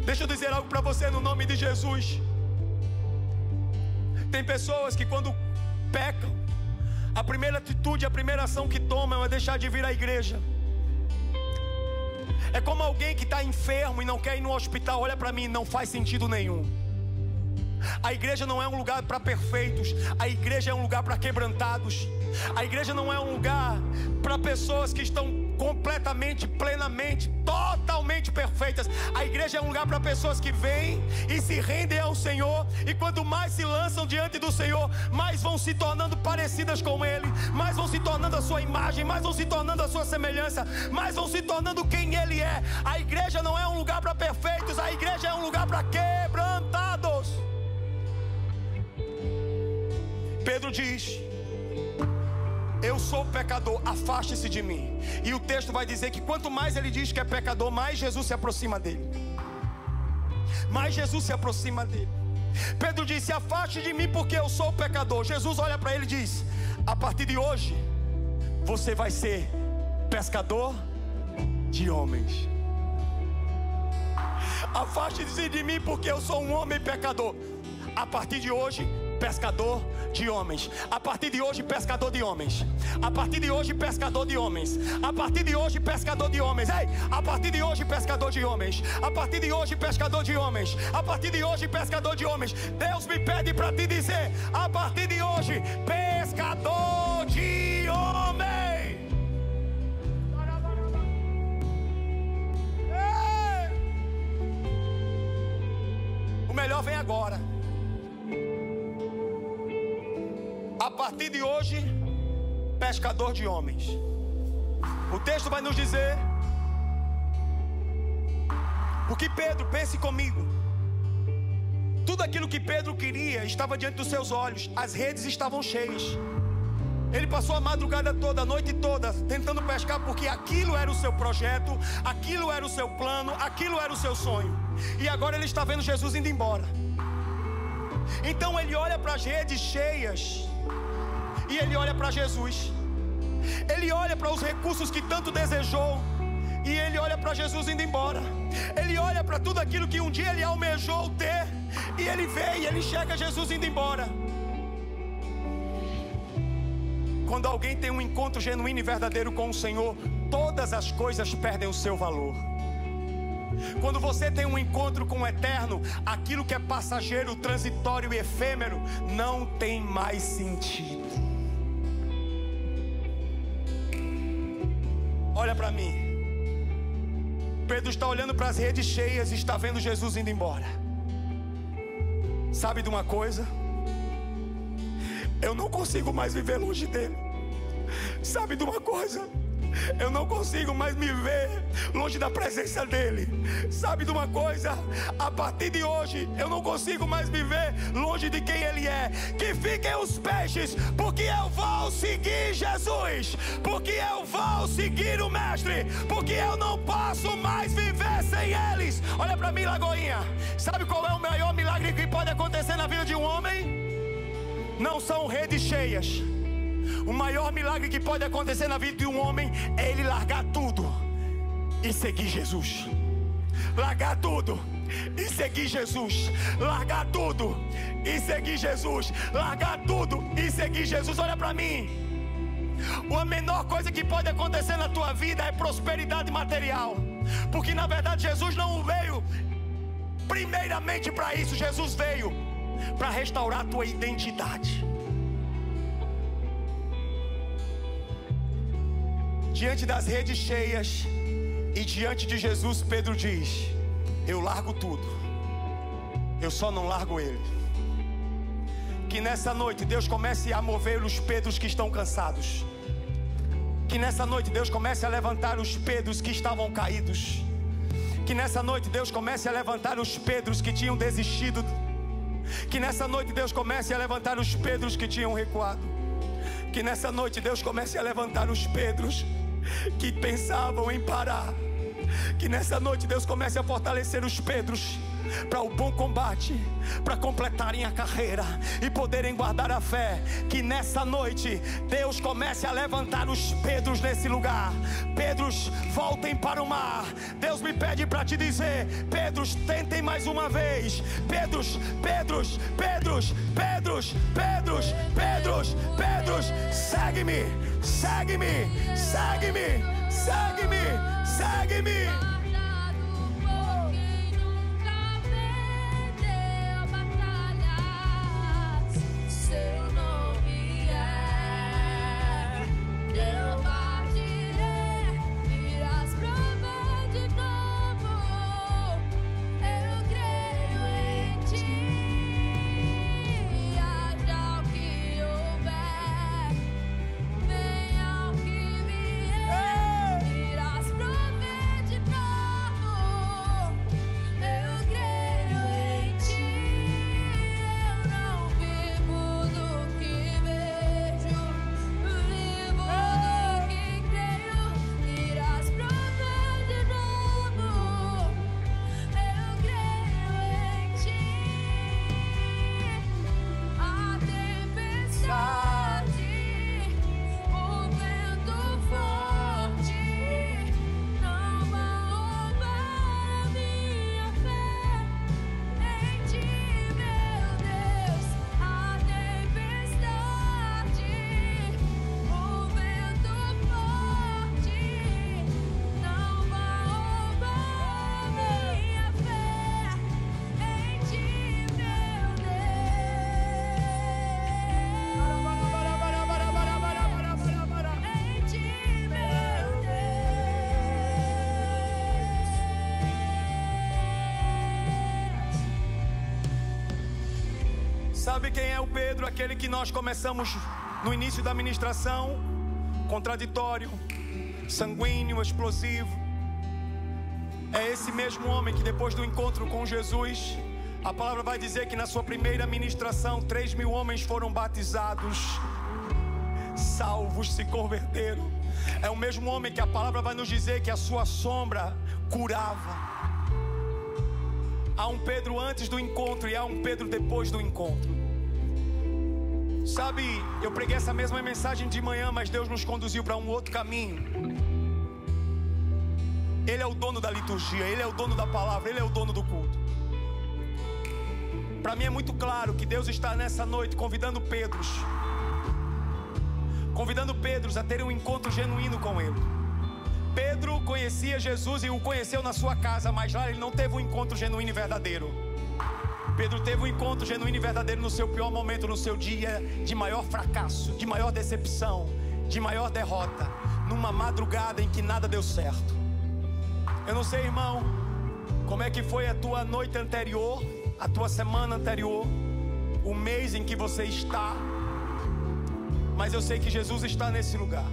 Deixa eu dizer algo para você no nome de Jesus. Tem pessoas que quando pecam, a primeira atitude, a primeira ação que tomam é deixar de vir à igreja. É como alguém que está enfermo e não quer ir no hospital. Olha para mim, não faz sentido nenhum. A igreja não é um lugar para perfeitos. A igreja é um lugar para quebrantados. A igreja não é um lugar para pessoas que estão completamente, plenamente, totalmente perfeitas. A igreja é um lugar para pessoas que vêm e se rendem ao Senhor. E quanto mais se lançam diante do Senhor, mais vão se tornando parecidas com Ele, mais vão se tornando a sua imagem, mais vão se tornando a sua semelhança, mais vão se tornando quem Ele é. A igreja não é um lugar para perfeitos. A igreja é um lugar para quebrantados. Pedro diz: eu sou pecador, afaste-se de mim. E o texto vai dizer que quanto mais ele diz que é pecador, mais Jesus se aproxima dele. Mais Jesus se aproxima dele. Pedro disse: afaste de mim porque eu sou pecador. Jesus olha para ele e diz: a partir de hoje você vai ser pescador de homens. Afaste-se de mim porque eu sou um homem pecador. A partir de hoje, pescador de homens. A partir de hoje, pescador de homens. A partir de hoje, pescador de homens. A partir de hoje, pescador de homens. Ei, a partir de hoje, pescador de homens. A partir de hoje, pescador de homens. A partir de hoje, pescador de homens. Deus me pede para te dizer: a partir de hoje, pescador de homem. O melhor vem agora. A partir de hoje, pescador de homens. O texto vai nos dizer, porque Pedro, pense comigo, tudo aquilo que Pedro queria estava diante dos seus olhos. As redes estavam cheias. Ele passou a madrugada toda, a noite toda, tentando pescar, porque aquilo era o seu projeto, aquilo era o seu plano, aquilo era o seu sonho. E agora ele está vendo Jesus indo embora. Então ele olha para as redes cheias e ele olha para Jesus. Ele olha para os recursos que tanto desejou e ele olha para Jesus indo embora. Ele olha para tudo aquilo que um dia ele almejou ter e ele vê e ele enxerga Jesus indo embora. Quando alguém tem um encontro genuíno e verdadeiro com o Senhor, todas as coisas perdem o seu valor. Quando você tem um encontro com o Eterno, aquilo que é passageiro, transitório e efêmero não tem mais sentido. Olha para mim. Pedro está olhando para as redes cheias e está vendo Jesus indo embora. Sabe de uma coisa? Eu não consigo mais viver longe dele. Sabe de uma coisa? Eu não consigo mais me ver longe da presença dele. Sabe de uma coisa? A partir de hoje eu não consigo mais me ver longe de quem ele é. Que fiquem os peixes, porque eu vou seguir Jesus, porque eu vou seguir o Mestre, porque eu não posso mais viver sem eles. Olha para mim, Lagoinha. Sabe qual é o maior milagre que pode acontecer na vida de um homem? Não são redes cheias. O maior milagre que pode acontecer na vida de um homem é ele largar tudo e seguir Jesus. Largar tudo e seguir Jesus. Largar tudo e seguir Jesus. Largar tudo e seguir Jesus. Olha para mim. A menor coisa que pode acontecer na tua vida é prosperidade material. Porque na verdade Jesus não veio primeiramente para isso. Jesus veio para restaurar a tua identidade. Diante das redes cheias e diante de Jesus, Pedro diz: eu largo tudo, eu só não largo ele. Que nessa noite Deus comece a mover os Pedros que estão cansados. Que nessa noite Deus comece a levantar os Pedros que estavam caídos. Que nessa noite Deus comece a levantar os Pedros que tinham desistido. Que nessa noite Deus comece a levantar os Pedros que tinham recuado. Que nessa noite Deus comece a levantar os Pedros que pensavam em parar. Que nessa noite Deus comece a fortalecer os Pedros para o bom combate, para completarem a carreira e poderem guardar a fé. Que nessa noite Deus comece a levantar os Pedros nesse lugar. Pedros, voltem para o mar. Deus me pede para te dizer: Pedros, tentem mais uma vez. Pedros, Pedros, Pedros, Pedros, Pedros, Pedros, Pedros, segue-me, segue-me, segue-me, segue-me, segue-me.
Irás prover de novo.
Sabe quem é o Pedro? Aquele que nós começamos no início da ministração, contraditório, sanguíneo, explosivo. É esse mesmo homem que depois do encontro com Jesus, a palavra vai dizer que na sua primeira ministração 3.000 homens foram batizados, salvos, se converteram. É o mesmo homem que a palavra vai nos dizer que a sua sombra curava. Há um Pedro antes do encontro e há um Pedro depois do encontro. Sabe, eu preguei essa mesma mensagem de manhã, mas Deus nos conduziu para um outro caminho. Ele é o dono da liturgia, Ele é o dono da palavra, Ele é o dono do culto. Para mim é muito claro que Deus está nessa noite convidando Pedros a terem um encontro genuíno com Ele. Pedro conhecia Jesus e o conheceu na sua casa, mas lá ele não teve um encontro genuíno e verdadeiro. Pedro teve um encontro genuíno e verdadeiro no seu pior momento, no seu dia de maior fracasso, de maior decepção, de maior derrota, numa madrugada em que nada deu certo. Eu não sei, irmão, como é que foi a tua noite anterior, a tua semana anterior, o mês em que você está, mas eu sei que Jesus está nesse lugar.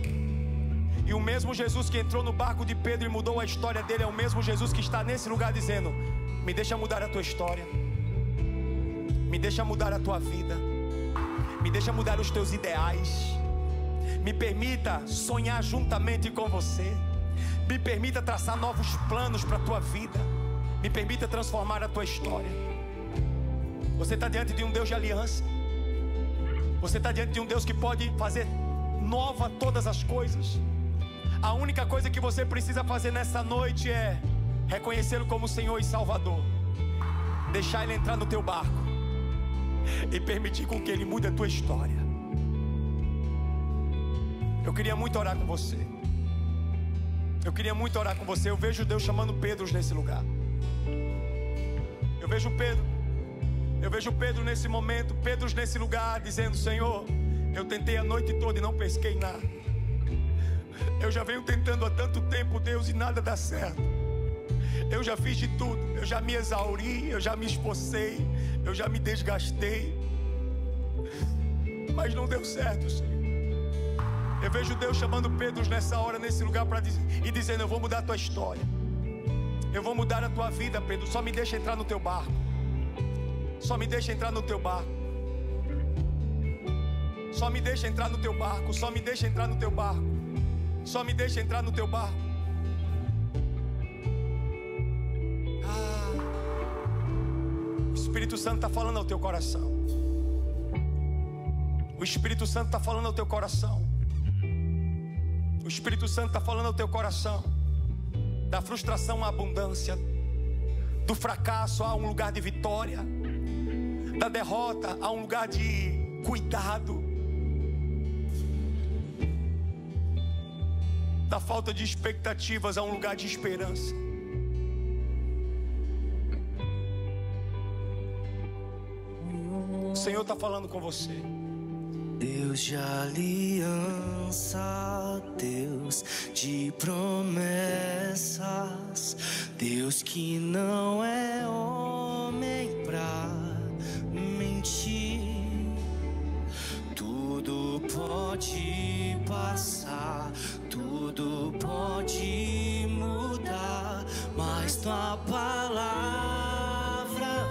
E o mesmo Jesus que entrou no barco de Pedro e mudou a história dele é o mesmo Jesus que está nesse lugar dizendo: me deixa mudar a tua história, me deixa mudar a tua vida, me deixa mudar os teus ideais, me permita sonhar juntamente com você, me permita traçar novos planos para a tua vida, me permita transformar a tua história. Você está diante de um Deus de aliança. Você está diante de um Deus que pode fazer nova todas as coisas. A única coisa que você precisa fazer nessa noite é reconhecê-lo como Senhor e Salvador, deixar Ele entrar no teu barco e permitir com que Ele mude a tua história. Eu queria muito orar com você. Eu queria muito orar com você. Eu vejo Deus chamando Pedros nesse lugar. Eu vejo Pedro nesse momento, Pedros nesse lugar, dizendo: Senhor, eu tentei a noite toda e não pesquei nada. Eu já venho tentando há tanto tempo, Deus, e nada dá certo. Eu já fiz de tudo, eu já me exauri, eu já me esforcei, eu já me desgastei, mas não deu certo, Senhor. Eu vejo Deus chamando Pedros nessa hora, nesse lugar, e dizendo: eu vou mudar a tua história, eu vou mudar a tua vida, Pedro. Só me deixa entrar no teu barco. Só me deixa entrar no teu barco. Só me deixa entrar no teu barco. Só me deixa entrar no teu barco. Só me deixa entrar no teu barco. O Espírito Santo está falando ao teu coração. O Espírito Santo está falando ao teu coração. O Espírito Santo está falando ao teu coração. Da frustração à abundância, do fracasso a um lugar de vitória, da derrota a um lugar de cuidado, da falta de expectativas a um lugar de esperança. O Senhor está falando com você.
Deus de aliança, Deus de promessas, Deus que não é homem pra mentir. Tudo pode passar, tudo pode mudar, mas tua palavra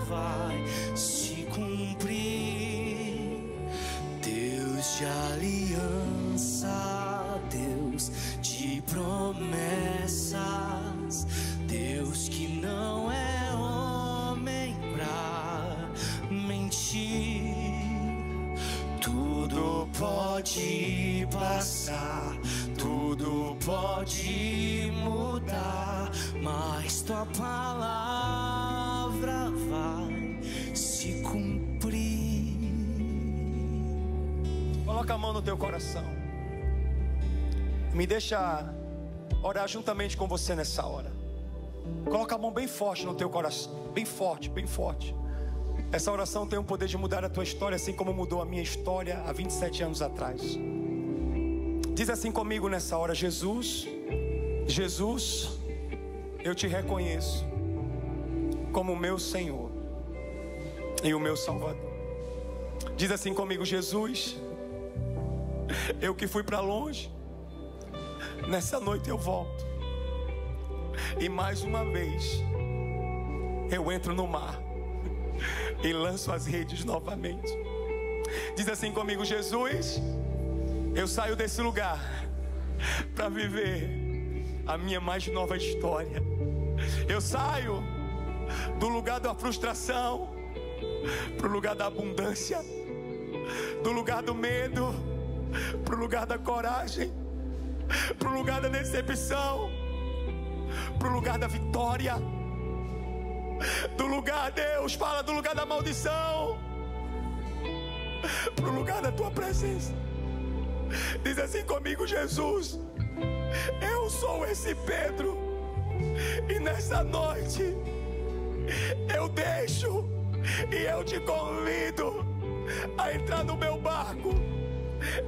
vai se cumprir. Deus de aliança, Deus de promessas, Deus que não é homem pra mentir. Tudo pode passar, tudo pode mudar, mas tua palavra vai se cumprir.
Coloca a mão no teu coração. Me deixa orar juntamente com você nessa hora. Coloca a mão bem forte no teu coração. Bem forte, bem forte. Essa oração tem o poder de mudar a tua história, assim como mudou a minha história há 27 anos atrás. Diz assim comigo nessa hora: Jesus, Jesus, eu te reconheço como o meu Senhor e o meu Salvador. Diz assim comigo: Jesus, eu que fui para longe, nessa noite eu volto. E mais uma vez eu entro no mar e lanço as redes novamente. Diz assim comigo: Jesus, eu saio desse lugar para viver a minha mais nova história. Eu saio do lugar da frustração para o lugar da abundância, do lugar do medo para o lugar da coragem, para o lugar da decepção para o lugar da vitória, do lugar, Deus fala, do lugar da maldição para o lugar da tua presença. Diz assim comigo: Jesus, eu sou esse Pedro, e nessa noite eu deixo e eu te convido a entrar no meu barco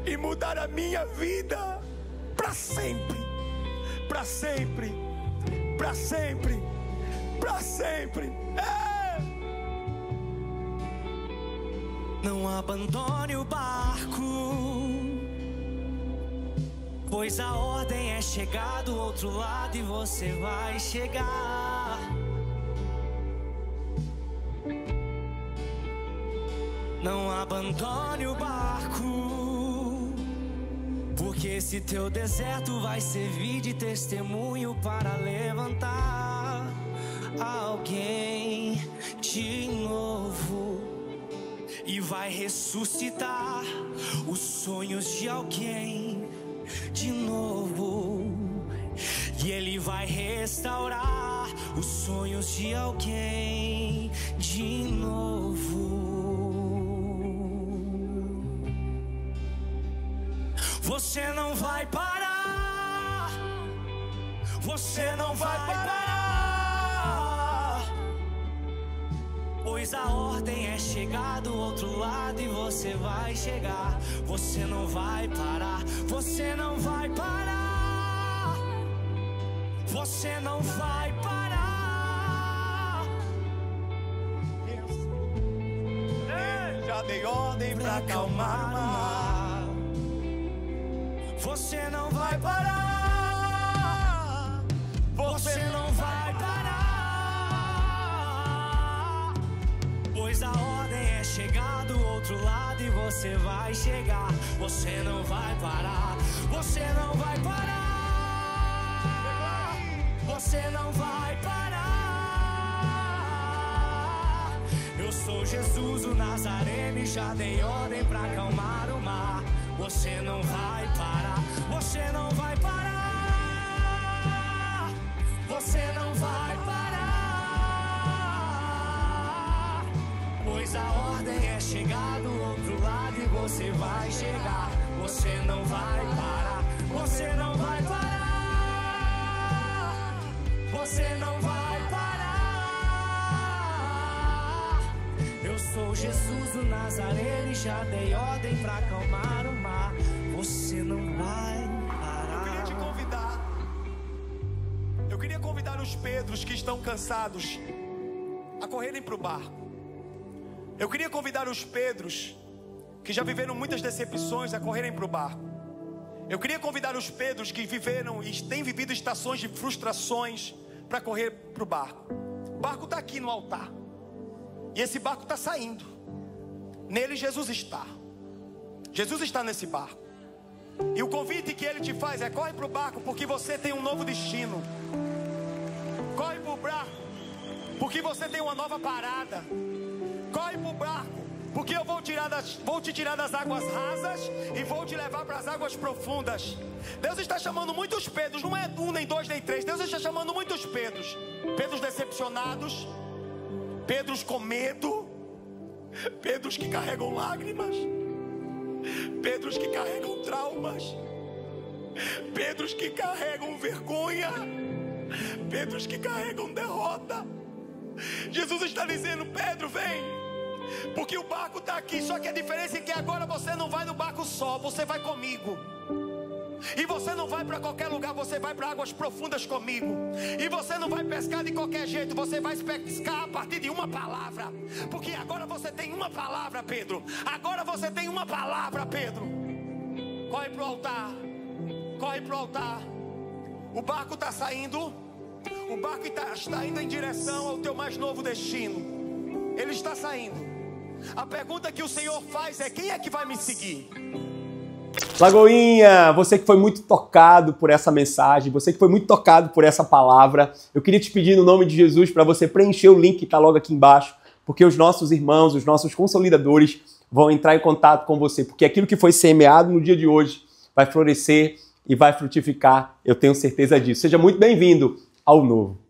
e mudar a minha vida para sempre, para sempre, para sempre, para sempre.
Não abandone o barco, pois a ordem é chegar do outro lado e você vai chegar. Não abandone o barco, porque esse teu deserto vai servir de testemunho para levantar alguém de novo, e vai ressuscitar os sonhos de alguém de novo, e ele vai restaurar os sonhos de alguém de novo. Você não vai parar, você não vai parar, pois a ordem é chegar do outro lado e você vai chegar. Você não vai parar, você não vai parar, você não vai parar.
Já dei ordem pra acalmar o mar.
Você não vai parar, você não vai parar, pois a ordem é chegar do outro lado e você vai chegar. Você não vai parar, você não vai parar, você não vai parar. Eu sou Jesus o Nazareno e já dei ordem pra acalmar o mar. Você não vai parar, você não vai parar, você não vai parar, pois a ordem é chegar do outro lado e você vai chegar. Você não vai parar, você não vai parar, você não vai parar. Eu sou Jesus o Nazareno e já dei ordem pra acalmar o mar. Você não vai parar.
Eu queria te convidar, eu queria convidar os Pedros que estão cansados a correrem para o barco. Eu queria convidar os Pedros que já viveram muitas decepções a correrem para o barco. Eu queria convidar os Pedros que viveram e têm vivido estações de frustrações para correr para o barco. O barco está aqui no altar e esse barco está saindo. Nele Jesus está. Jesus está nesse barco. E o convite que ele te faz é: corre para o barco, porque você tem um novo destino. Corre para o barco, porque você tem uma nova parada. Corre para o barco, porque eu vou te tirar das águas rasas e vou te levar para as águas profundas. Deus está chamando muitos Pedros, não é um, nem dois, nem três. Deus está chamando muitos Pedros. Pedros decepcionados, Pedros com medo, Pedros que carregam lágrimas, Pedros que carregam traumas, Pedros que carregam vergonha, Pedros que carregam derrota. Jesus está dizendo: Pedro, vem, porque o barco está aqui. Só que a diferença é que agora você não vai no barco só, você vai comigo. E você não vai para qualquer lugar, você vai para águas profundas comigo. E você não vai pescar de qualquer jeito, você vai pescar a partir de uma palavra. Porque agora você tem uma palavra, Pedro. Agora você tem uma palavra, Pedro. Corre para o altar. Corre para o altar. O barco está saindo. O barco está indo em direção ao teu mais novo destino. Ele está saindo. A pergunta que o Senhor faz é: quem é que vai me seguir?
Lagoinha, você que foi muito tocado por essa mensagem, você que foi muito tocado por essa palavra, eu queria te pedir no nome de Jesus para você preencher o link que está logo aqui embaixo, porque os nossos irmãos, os nossos consolidadores vão entrar em contato com você, porque aquilo que foi semeado no dia de hoje vai florescer e vai frutificar, eu tenho certeza disso. Seja muito bem-vindo ao novo.